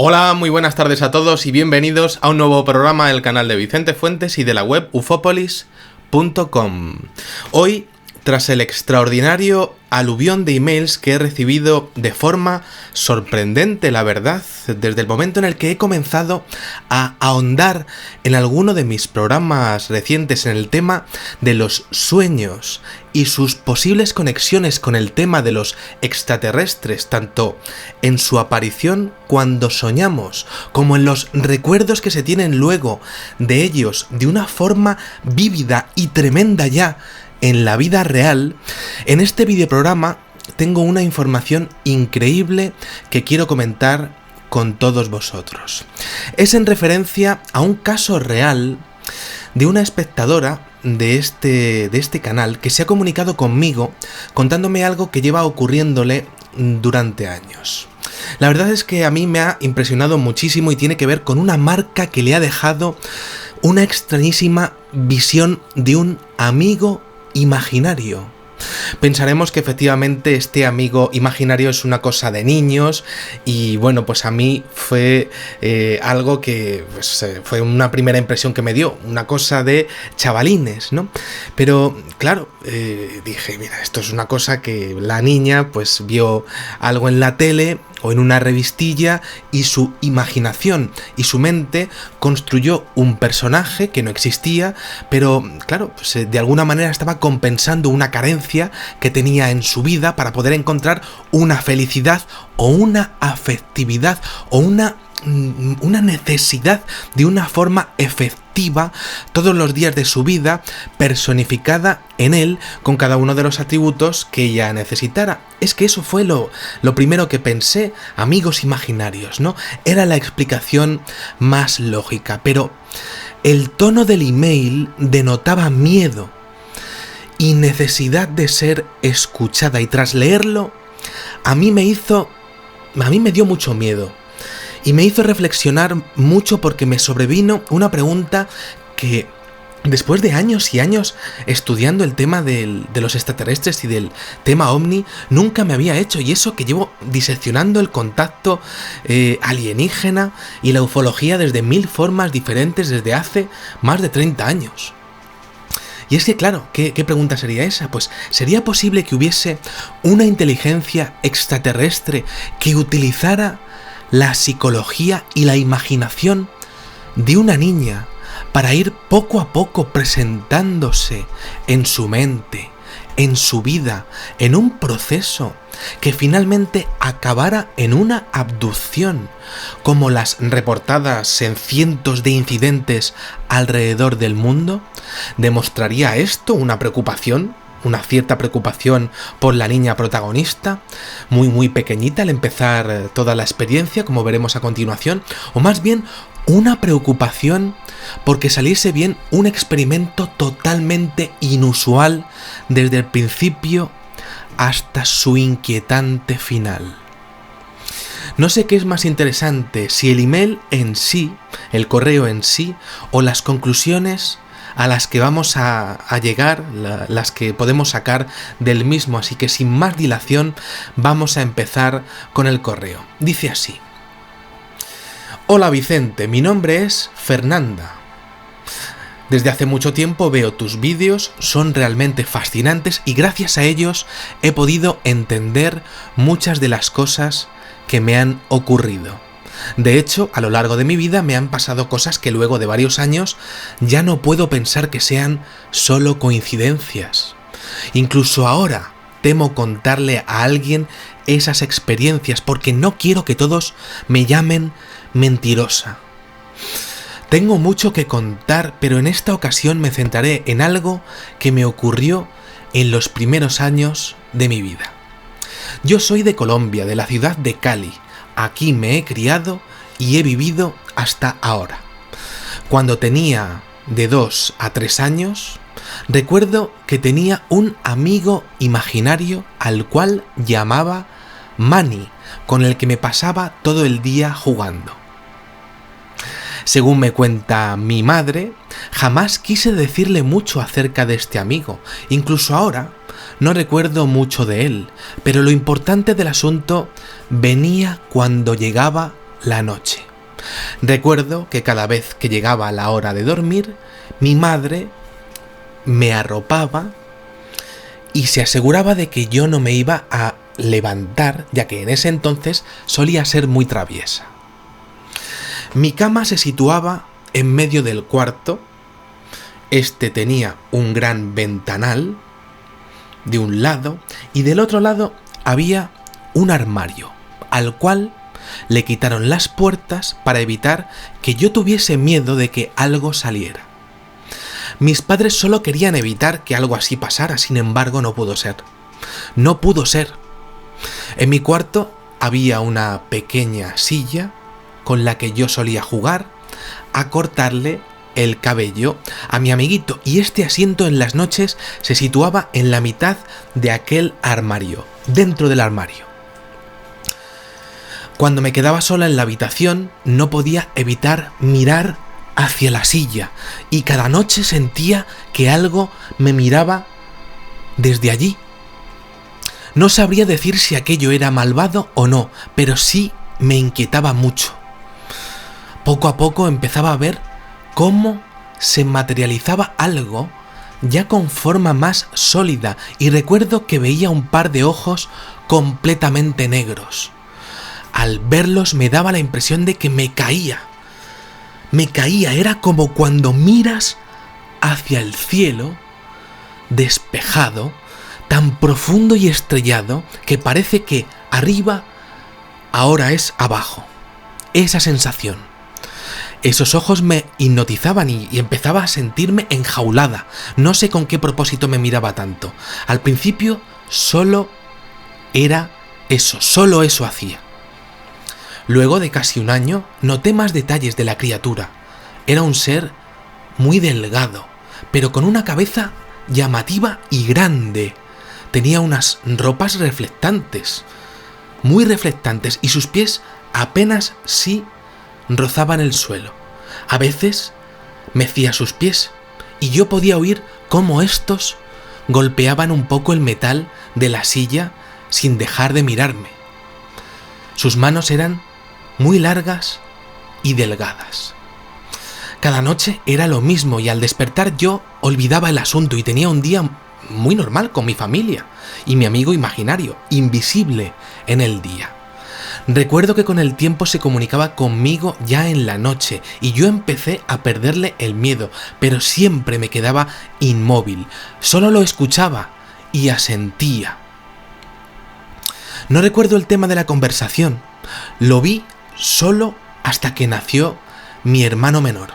Hola, muy buenas tardes a todos y bienvenidos a un nuevo programa del canal de Vicente Fuentes y de la web ufopolis.com. Hoy, tras el extraordinario aluvión de emails que he recibido de forma sorprendente, la verdad, desde el momento en el que he comenzado a ahondar en alguno de mis programas recientes en el tema de los sueños y sus posibles conexiones con el tema de los extraterrestres, tanto en su aparición cuando soñamos, como en los recuerdos que se tienen luego de ellos de una forma vívida y tremenda ya en la vida real. En este videoprograma tengo una información increíble que quiero comentar con todos vosotros. Es en referencia a un caso real de una espectadora de este canal que se ha comunicado conmigo contándome algo que lleva ocurriéndole durante años. La verdad es que a mí me ha impresionado muchísimo y tiene que ver con una marca que le ha dejado una extrañísima visión de un amigo imaginario. Pensaremos que efectivamente este amigo imaginario es una cosa de niños y bueno, pues a mí fue algo que fue una primera impresión que me dio, una cosa de chavalines, ¿no? Pero claro, dije, mira, esto es una cosa que la niña pues vio algo en la tele o en una revistilla y su imaginación y su mente construyó un personaje que no existía, pero claro, pues de alguna manera estaba compensando una carencia que tenía en su vida para poder encontrar una felicidad o una afectividad o una necesidad de una forma efectiva todos los días de su vida, personificada en él con cada uno de los atributos que ella necesitara. Es que eso fue lo primero que pensé, amigos imaginarios, ¿no? Era la explicación más lógica, pero el tono del email denotaba miedo y necesidad de ser escuchada, y tras leerlo a mí me dio mucho miedo. Y me hizo reflexionar mucho porque me sobrevino una pregunta que, después de años y años estudiando el tema de los extraterrestres y del tema ovni, nunca me había hecho. Y eso que llevo diseccionando el contacto alienígena y la ufología desde mil formas diferentes desde hace más de 30 años. Y es que claro, ¿qué pregunta sería esa? Pues ¿sería posible que hubiese una inteligencia extraterrestre que utilizara la psicología y la imaginación de una niña para ir poco a poco presentándose en su mente, en su vida, en un proceso que finalmente acabara en una abducción, como las reportadas en cientos de incidentes alrededor del mundo? ¿Demostraría esto una preocupación? Una cierta preocupación por la niña protagonista, muy pequeñita al empezar toda la experiencia, como veremos a continuación, o más bien una preocupación porque saliese bien un experimento totalmente inusual desde el principio hasta su inquietante final. No sé qué es más interesante, si el email en sí, el correo en sí, o las conclusiones a las que vamos a llegar, las que podemos sacar del mismo. Así que sin más dilación vamos a empezar con el correo. Dice así: Hola Vicente, mi nombre es Fernanda. Desde hace mucho tiempo veo tus vídeos, son realmente fascinantes y gracias a ellos he podido entender muchas de las cosas que me han ocurrido. De hecho, a lo largo de mi vida me han pasado cosas que luego de varios años ya no puedo pensar que sean solo coincidencias. Incluso ahora temo contarle a alguien esas experiencias porque no quiero que todos me llamen mentirosa. Tengo mucho que contar, pero en esta ocasión me centraré en algo que me ocurrió en los primeros años de mi vida. Yo soy de Colombia, de la ciudad de Cali. Aquí me he criado y he vivido hasta ahora. Cuando tenía de 2 a 3 años, recuerdo que tenía un amigo imaginario al cual llamaba Manny, con el que me pasaba todo el día jugando. Según me cuenta mi madre, jamás quise decirle mucho acerca de este amigo. Incluso ahora no recuerdo mucho de él, pero lo importante del asunto venía cuando llegaba la noche. Recuerdo que cada vez que llegaba la hora de dormir, mi madre me arropaba y se aseguraba de que yo no me iba a levantar, ya que en ese entonces solía ser muy traviesa. Mi cama se situaba en medio del cuarto. Este tenía un gran ventanal de un lado y del otro lado había un armario, al cual le quitaron las puertas para evitar que yo tuviese miedo de que algo saliera. Mis padres solo querían evitar que algo así pasara, sin embargo no pudo ser. No pudo ser. En mi cuarto había una pequeña silla con la que yo solía jugar a cortarle el cabello a mi amiguito, y este asiento en las noches se situaba en la mitad de aquel armario, dentro del armario. Cuando me quedaba sola en la habitación, no podía evitar mirar hacia la silla, y cada noche sentía que algo me miraba desde allí. No sabría decir si aquello era malvado o no, pero sí me inquietaba mucho. Poco a poco empezaba a ver cómo se materializaba algo ya con forma más sólida, y recuerdo que veía un par de ojos completamente negros. Al verlos me daba la impresión de que me caía. Era como cuando miras hacia el cielo despejado, tan profundo y estrellado que parece que arriba ahora es abajo. Esa sensación. Esos ojos me hipnotizaban y empezaba a sentirme enjaulada. No sé con qué propósito me miraba tanto. Al principio solo era eso, solo eso hacía. Luego de casi un año noté más detalles de la criatura. Era un ser muy delgado, pero con una cabeza llamativa y grande. Tenía unas ropas reflectantes, muy reflectantes, y sus pies apenas sí rozaban el suelo. A veces mecía sus pies y yo podía oír cómo estos golpeaban un poco el metal de la silla sin dejar de mirarme. Sus manos eran muy largas y delgadas. Cada noche era lo mismo, y al despertar yo olvidaba el asunto y tenía un día muy normal con mi familia y mi amigo imaginario, invisible en el día. Recuerdo que con el tiempo se comunicaba conmigo ya en la noche y yo empecé a perderle el miedo, pero siempre me quedaba inmóvil. Solo lo escuchaba y asentía. No recuerdo el tema de la conversación. Lo vi solo hasta que nació mi hermano menor.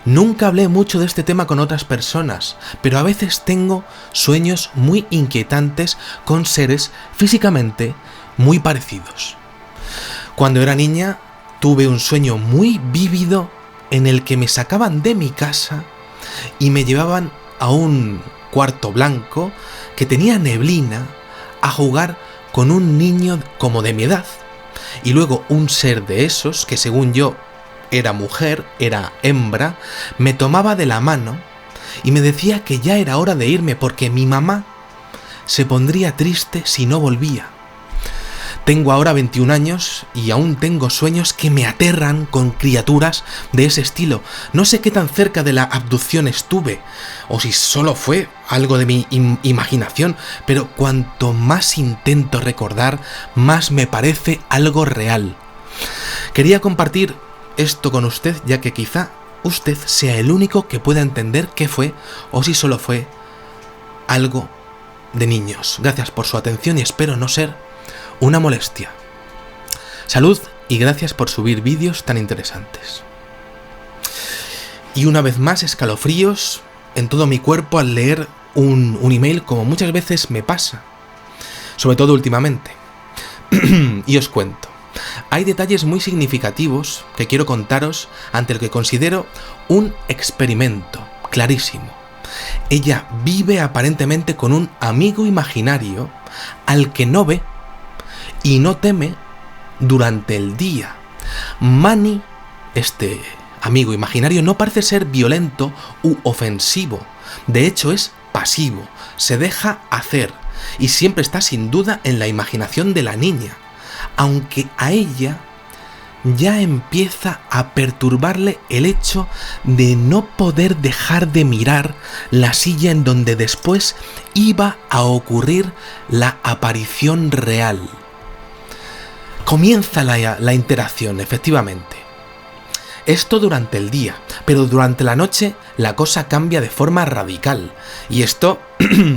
Nunca hablé mucho de este tema con otras personas, pero a veces tengo sueños muy inquietantes con seres físicamente muy parecidos. Cuando era niña tuve un sueño muy vívido en el que me sacaban de mi casa y me llevaban a un cuarto blanco que tenía neblina a jugar con un niño como de mi edad. Y luego un ser de esos, que según yo era mujer, era hembra, me tomaba de la mano y me decía que ya era hora de irme porque mi mamá se pondría triste si no volvía. Tengo ahora 21 años y aún tengo sueños que me aterran con criaturas de ese estilo. No sé qué tan cerca de la abducción estuve, o si solo fue algo de mi imaginación, pero cuanto más intento recordar, más me parece algo real. Quería compartir esto con usted, ya que quizá usted sea el único que pueda entender qué fue, o si solo fue algo de niños. Gracias por su atención y espero no ser una molestia. Salud y gracias por subir vídeos tan interesantes. Y una vez más, escalofríos en todo mi cuerpo al leer un email, como muchas veces me pasa, sobre todo últimamente. Y os cuento. Hay detalles muy significativos que quiero contaros ante el que considero un experimento clarísimo. Ella vive aparentemente con un amigo imaginario al que no ve y no teme durante el día. Manny, este amigo imaginario, no parece ser violento u ofensivo. De hecho, es pasivo, se deja hacer y siempre está sin duda en la imaginación de la niña, aunque a ella ya empieza a perturbarle el hecho de no poder dejar de mirar la silla en donde después iba a ocurrir la aparición real. Comienza la interacción, efectivamente. Esto durante el día, pero durante la noche la cosa cambia de forma radical. Y esto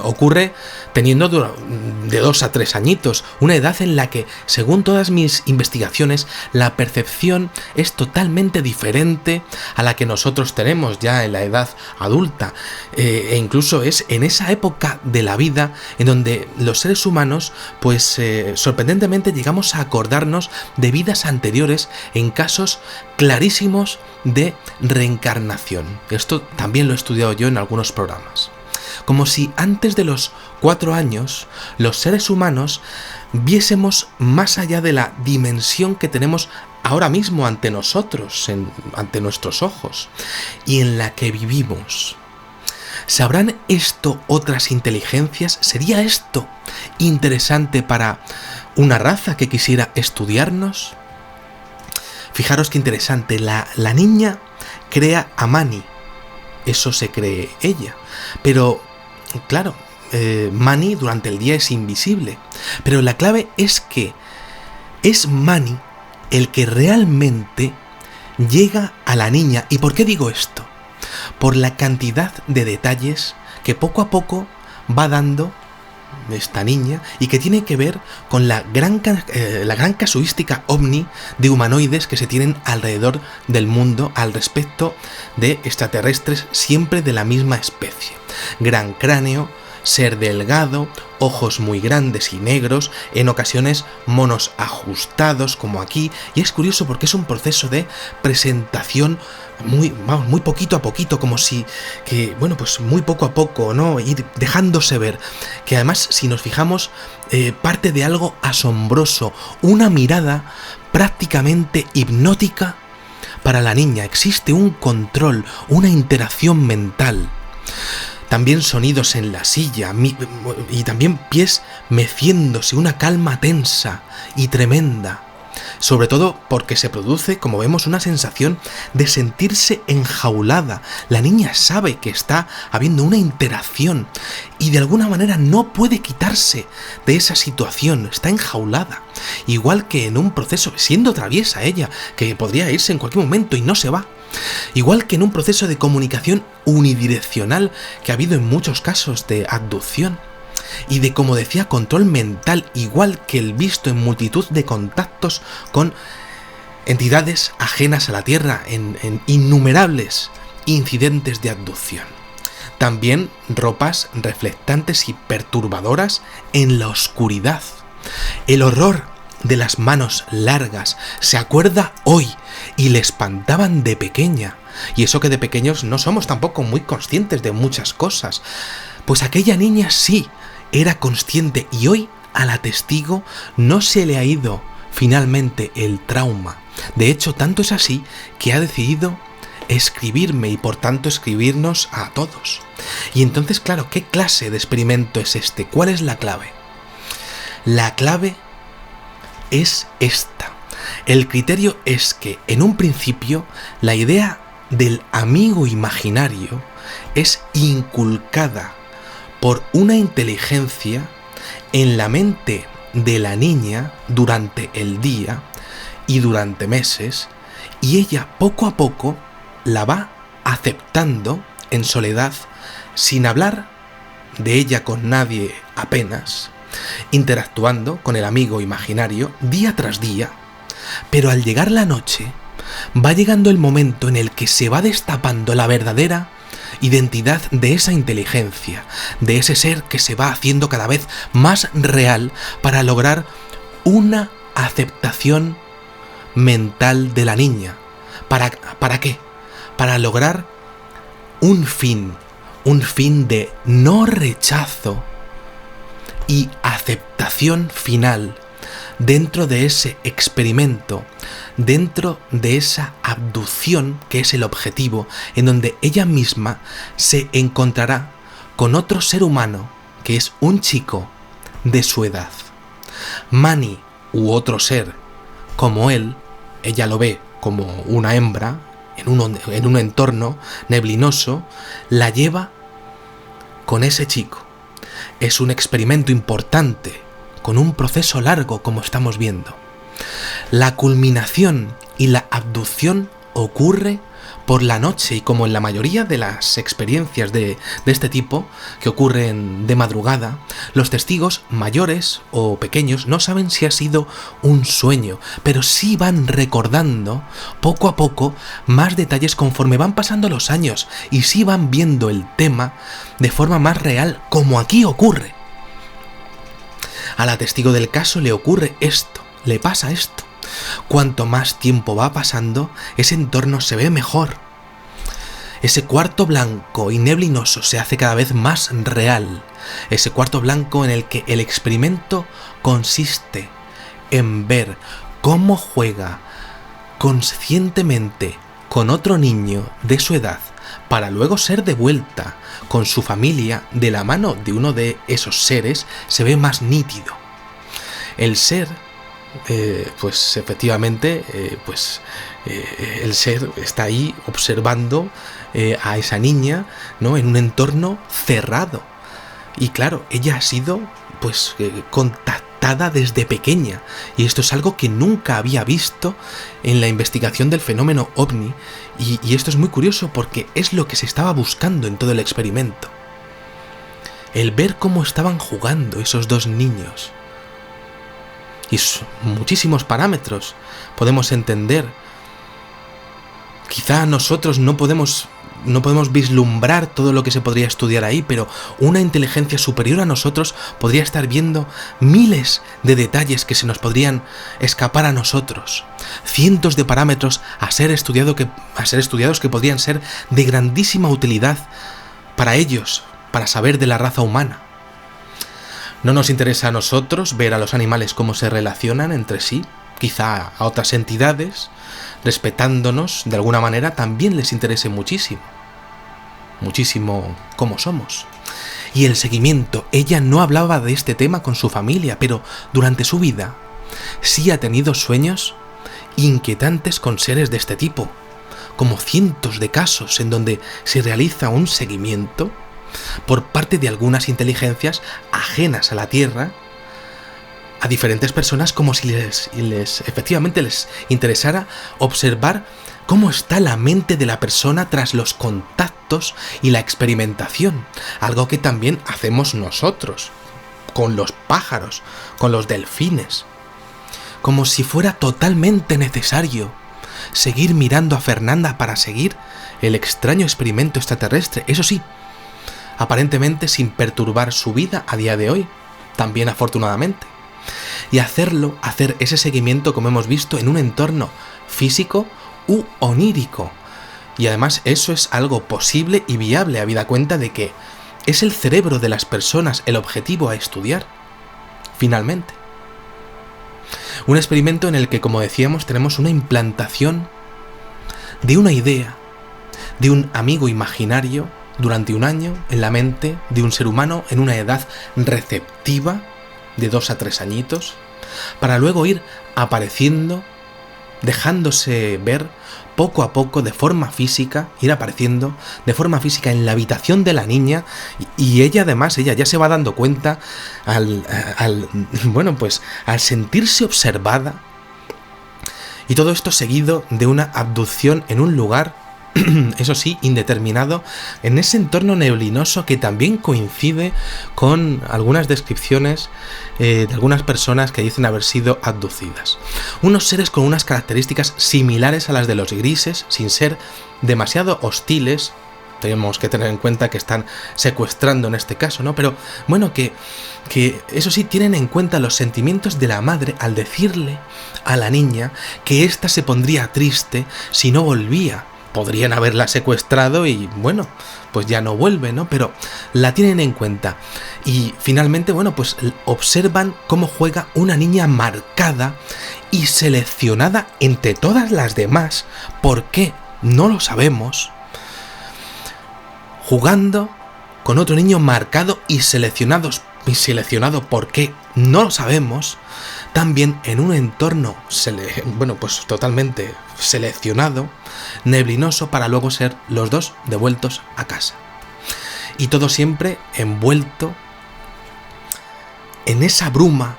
ocurre teniendo de 2 a 3 añitos, una edad en la que, según todas mis investigaciones, la percepción es totalmente diferente a la que nosotros tenemos ya en la edad adulta. E incluso es en esa época de la vida en donde los seres humanos, pues sorprendentemente llegamos a acordarnos de vidas anteriores en casos clarísimos de reencarnación. Esto también lo he estudiado yo en algunos programas. Como si antes de los 4 años los seres humanos viésemos más allá de la dimensión que tenemos ahora mismo ante nosotros, ante nuestros ojos, y en la que vivimos. ¿Sabrán esto otras inteligencias? ¿Sería esto interesante para una raza que quisiera estudiarnos? Fijaros qué interesante, la niña crea a Mani, eso se cree ella, pero claro, Mani durante el día es invisible, pero la clave es que es Mani el que realmente llega a la niña. ¿Y por qué digo esto? Por la cantidad de detalles que poco a poco va dando esta niña y que tiene que ver con la gran casuística ovni de humanoides que se tienen alrededor del mundo al respecto de extraterrestres siempre de la misma especie. Gran cráneo, ser delgado, ojos muy grandes y negros, en ocasiones monos ajustados como aquí, y es curioso porque es un proceso de presentación muy poquito a poquito, como si, pues muy poco a poco, ¿no? Ir dejándose ver, que además si nos fijamos parte de algo asombroso, una mirada prácticamente hipnótica para la niña, existe un control, una interacción mental. También sonidos en la silla y también pies meciéndose, una calma tensa y tremenda. Sobre todo porque se produce, como vemos, una sensación de sentirse enjaulada. La niña sabe que está habiendo una interacción y de alguna manera no puede quitarse de esa situación, está enjaulada. Igual que en un proceso, siendo traviesa ella, que podría irse en cualquier momento y no se va. Igual que en un proceso de comunicación unidireccional que ha habido en muchos casos de abducción. Y de, como decía, control mental, igual que el visto en multitud de contactos con entidades ajenas a la Tierra en innumerables incidentes de abducción. También ropas reflectantes y perturbadoras en la oscuridad. El horror de las manos largas se acuerda hoy y le espantaban de pequeña. Y eso que de pequeños no somos tampoco muy conscientes de muchas cosas. Pues aquella niña sí era consciente y hoy a la testigo no se le ha ido finalmente el trauma. De hecho, tanto es así que ha decidido escribirme y por tanto escribirnos a todos. Y entonces, claro, ¿qué clase de experimento es este? ¿Cuál es la clave? La clave es esta. El criterio es que en un principio la idea del amigo imaginario es inculcada por una inteligencia en la mente de la niña durante el día y durante meses, y ella poco a poco la va aceptando en soledad, sin hablar de ella con nadie apenas, interactuando con el amigo imaginario día tras día, pero al llegar la noche va llegando el momento en el que se va destapando la verdadera identidad de esa inteligencia, de ese ser que se va haciendo cada vez más real para lograr una aceptación mental de la niña. ¿Para qué? Para lograr un fin de no rechazo y aceptación final dentro de ese experimento, dentro de esa abducción que es el objetivo, en donde ella misma se encontrará con otro ser humano que es un chico de su edad. Mani u otro ser como él ella lo ve como una hembra en un entorno neblinoso, la lleva con ese chico. Es un experimento importante, con un proceso largo, como estamos viendo. La culminación y la abducción ocurre por la noche, y como en la mayoría de las experiencias de este tipo, que ocurren de madrugada, los testigos, mayores o pequeños, no saben si ha sido un sueño, pero sí van recordando poco a poco más detalles conforme van pasando los años, y sí van viendo el tema de forma más real, como aquí ocurre. A la testigo del caso le ocurre esto, le pasa esto. Cuanto más tiempo va pasando, ese entorno se ve mejor. Ese cuarto blanco y neblinoso se hace cada vez más real. Ese cuarto blanco en el que el experimento consiste en ver cómo juega conscientemente con otro niño de su edad para luego ser devuelta con su familia de la mano de uno de esos seres, se ve más nítido. El ser, pues efectivamente, el ser está ahí observando a esa niña, ¿no?, en un entorno cerrado. Y claro, ella ha sido pues contactada desde pequeña, y esto es algo que nunca había visto en la investigación del fenómeno ovni, y esto es muy curioso porque es lo que se estaba buscando en todo el experimento. El ver cómo estaban jugando esos dos niños. Y muchísimos parámetros podemos entender. Quizá nosotros no podemos vislumbrar todo lo que se podría estudiar ahí, pero una inteligencia superior a nosotros podría estar viendo miles de detalles que se nos podrían escapar a nosotros, cientos de parámetros a ser estudiados que podrían ser de grandísima utilidad para ellos, para saber de la raza humana. No nos interesa a nosotros ver a los animales cómo se relacionan entre sí, quizá a otras entidades, respetándonos de alguna manera, también les interese muchísimo cómo somos. Y el seguimiento, ella no hablaba de este tema con su familia, pero durante su vida sí ha tenido sueños inquietantes con seres de este tipo, como cientos de casos en donde se realiza un seguimiento por parte de algunas inteligencias ajenas a la Tierra a diferentes personas, como si efectivamente les interesara observar cómo está la mente de la persona tras los contactos y la experimentación, algo que también hacemos nosotros con los pájaros, con los delfines, como si fuera totalmente necesario seguir mirando a Fernanda para seguir el extraño experimento extraterrestre, eso sí, aparentemente sin perturbar su vida a día de hoy, también afortunadamente. Y hacer ese seguimiento, como hemos visto, en un entorno físico u onírico. Y además eso es algo posible y viable, habida cuenta de que es el cerebro de las personas el objetivo a estudiar, finalmente. Un experimento en el que, como decíamos, tenemos una implantación de una idea, de un amigo imaginario durante un año en la mente de un ser humano en una edad receptiva de 2 a 3 añitos, para luego ir apareciendo, dejándose ver poco a poco de forma física, ir apareciendo de forma física en la habitación de la niña, y ella además, ella ya se va dando cuenta al sentirse observada, y todo esto seguido de una abducción en un lugar, eso sí, indeterminado, en ese entorno neblinoso que también coincide con algunas descripciones de algunas personas que dicen haber sido abducidas. Unos seres con unas características similares a las de los grises, sin ser demasiado hostiles. Tenemos que tener en cuenta que están secuestrando en este caso, ¿no? Pero bueno, que eso sí, tienen en cuenta los sentimientos de la madre al decirle a la niña que ésta se pondría triste si no volvía. Podrían haberla secuestrado y, bueno, pues ya no vuelve, ¿no? Pero la tienen en cuenta. Y finalmente, bueno, pues observan cómo juega una niña marcada y seleccionada entre todas las demás. ¿Por qué? No lo sabemos. Jugando con otro niño marcado y seleccionado. ¿Por qué? No lo sabemos. también en un entorno totalmente seleccionado, neblinoso, para luego ser los dos devueltos a casa. Y todo siempre envuelto en esa bruma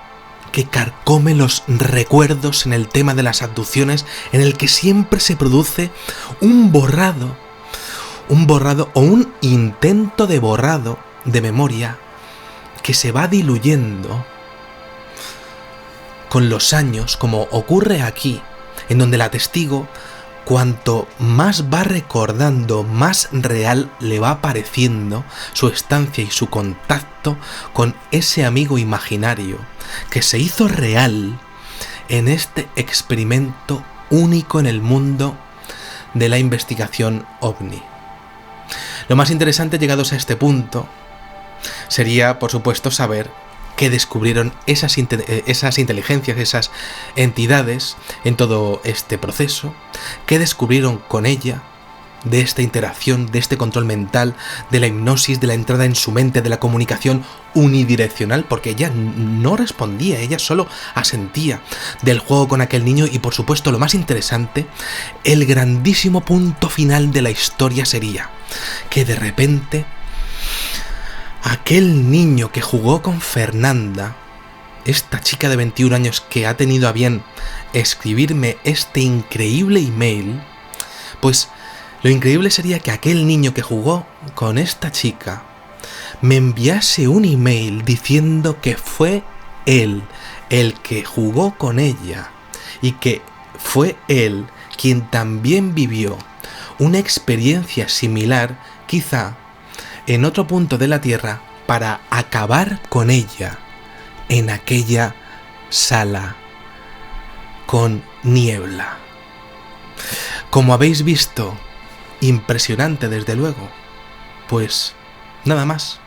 que carcome los recuerdos en el tema de las abducciones, en el que siempre se produce un borrado o un intento de borrado de memoria que se va diluyendo con los años, como ocurre aquí, en donde la testigo, cuanto más va recordando, más real le va pareciendo su estancia y su contacto con ese amigo imaginario que se hizo real en este experimento único en el mundo de la investigación OVNI. Lo más interesante, llegados a este punto, sería, por supuesto, saber qué descubrieron esas inteligencias, esas entidades en todo este proceso, qué descubrieron con ella, de esta interacción, de este control mental, de la hipnosis, de la entrada en su mente, de la comunicación unidireccional, porque ella no respondía, ella solo asentía, del juego con aquel niño. Y por supuesto, lo más interesante, el grandísimo punto final de la historia sería que de repente aquel niño que jugó con Fernanda, esta chica de 21 años que ha tenido a bien escribirme este increíble email, pues lo increíble sería que aquel niño que jugó con esta chica me enviase un email diciendo que fue él el que jugó con ella y que fue él quien también vivió una experiencia similar, quizá en otro punto de la Tierra, para acabar con ella en aquella sala con niebla. Como habéis visto, impresionante desde luego. Pues nada más.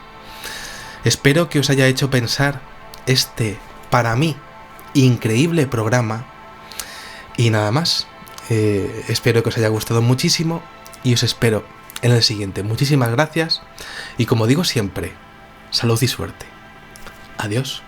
Espero que os haya hecho pensar este, para mí, increíble programa. Y nada más. Espero que os haya gustado muchísimo y os espero en el siguiente. Muchísimas gracias y, como digo siempre, salud y suerte. Adiós.